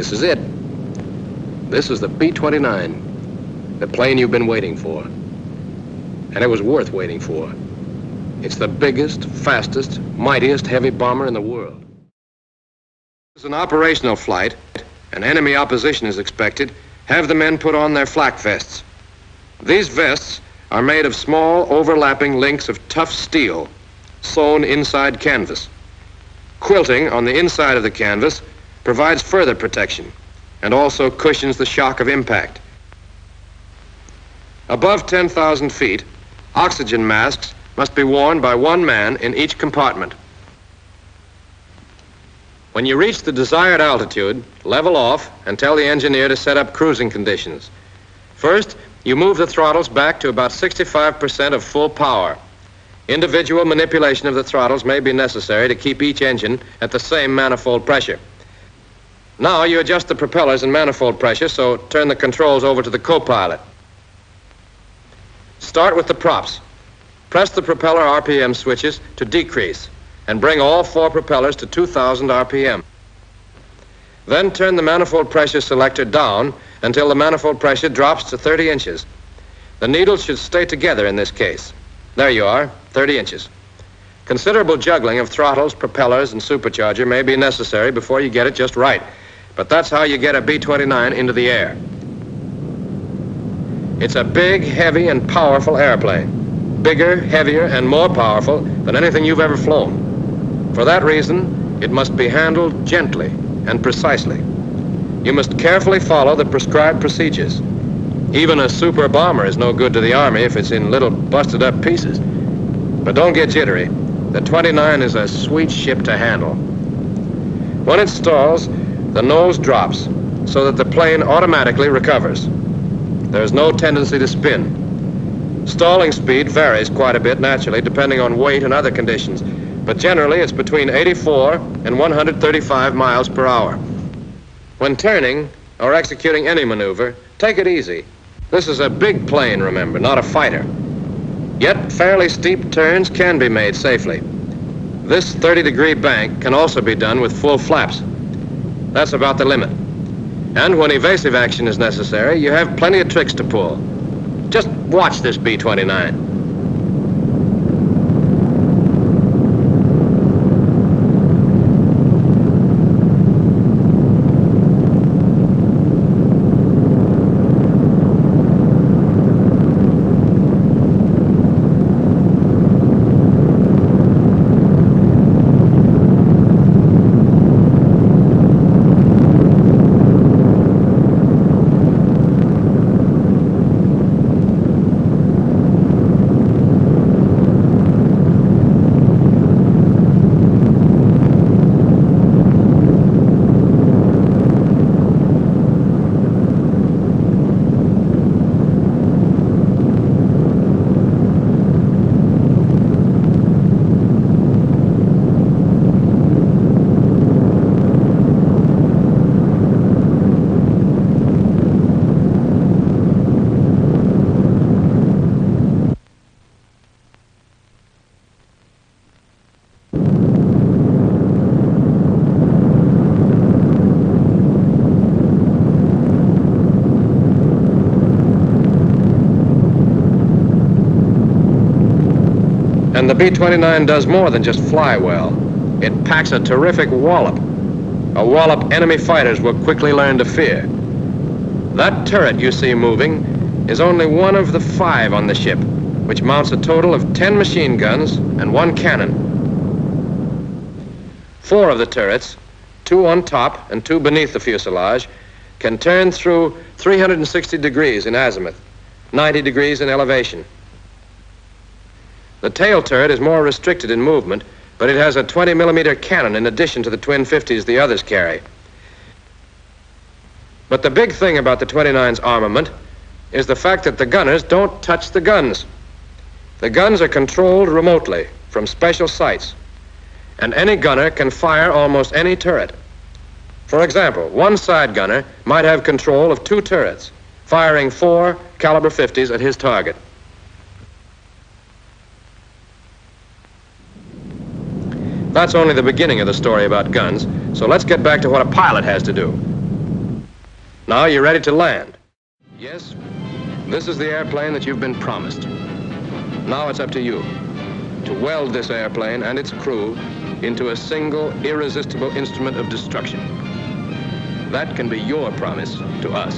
This is it. This is the B-29, the plane you've been waiting for. And it was worth waiting for. It's the biggest, fastest, mightiest heavy bomber in the world. It's an operational flight, and enemy opposition is expected. Have the men put on their flak vests. These vests are made of small, overlapping links of tough steel, sewn inside canvas. Quilting on the inside of the canvas provides further protection and also cushions the shock of impact. Above 10,000 feet, oxygen masks must be worn by one man in each compartment. When you reach the desired altitude, level off and tell the engineer to set up cruising conditions. First, you move the throttles back to about 65% of full power. Individual manipulation of the throttles may be necessary to keep each engine at the same manifold pressure. Now you adjust the propellers and manifold pressure, so turn the controls over to the co-pilot. Start with the props. Press the propeller RPM switches to decrease and bring all 4 propellers to 2,000 RPM. Then turn the manifold pressure selector down until the manifold pressure drops to 30 inches. The needles should stay together in this case. There you are, 30 inches. Considerable juggling of throttles, propellers, and supercharger may be necessary before you get it just right. But that's how you get a B-29 into the air. It's a big, heavy, and powerful airplane. Bigger, heavier, and more powerful than anything you've ever flown. For that reason, it must be handled gently and precisely. You must carefully follow the prescribed procedures. Even a super bomber is no good to the Army if it's in little busted-up pieces. But don't get jittery. The 29 is a sweet ship to handle. When it stalls, the nose drops so that the plane automatically recovers. There is no tendency to spin. Stalling speed varies quite a bit naturally depending on weight and other conditions, but generally it's between 84 and 135 miles per hour. When turning or executing any maneuver, take it easy. This is a big plane, remember, not a fighter. Yet fairly steep turns can be made safely. This 30-degree bank can also be done with full flaps. That's about the limit. And when evasive action is necessary, you have plenty of tricks to pull. Just watch this B-29. And the B-29 does more than just fly well. It packs a terrific wallop. A wallop enemy fighters will quickly learn to fear. That turret you see moving is only one of the 5 on the ship, which mounts a total of 10 machine guns and 1 cannon. 4 of the turrets, 2 on top and 2 beneath the fuselage, can turn through 360 degrees in azimuth, 90 degrees in elevation. The tail turret is more restricted in movement, but it has a 20-millimeter cannon in addition to the twin 50s the others carry. But the big thing about the 29's armament is the fact that the gunners don't touch the guns. The guns are controlled remotely from special sights, and any gunner can fire almost any turret. For example, one side gunner might have control of 2 turrets, firing 4 caliber 50s at his target. That's only the beginning of the story about guns, so let's get back to what a pilot has to do. Now you're ready to land. Yes, this is the airplane that you've been promised. Now it's up to you to weld this airplane and its crew into a single, irresistible instrument of destruction. That can be your promise to us.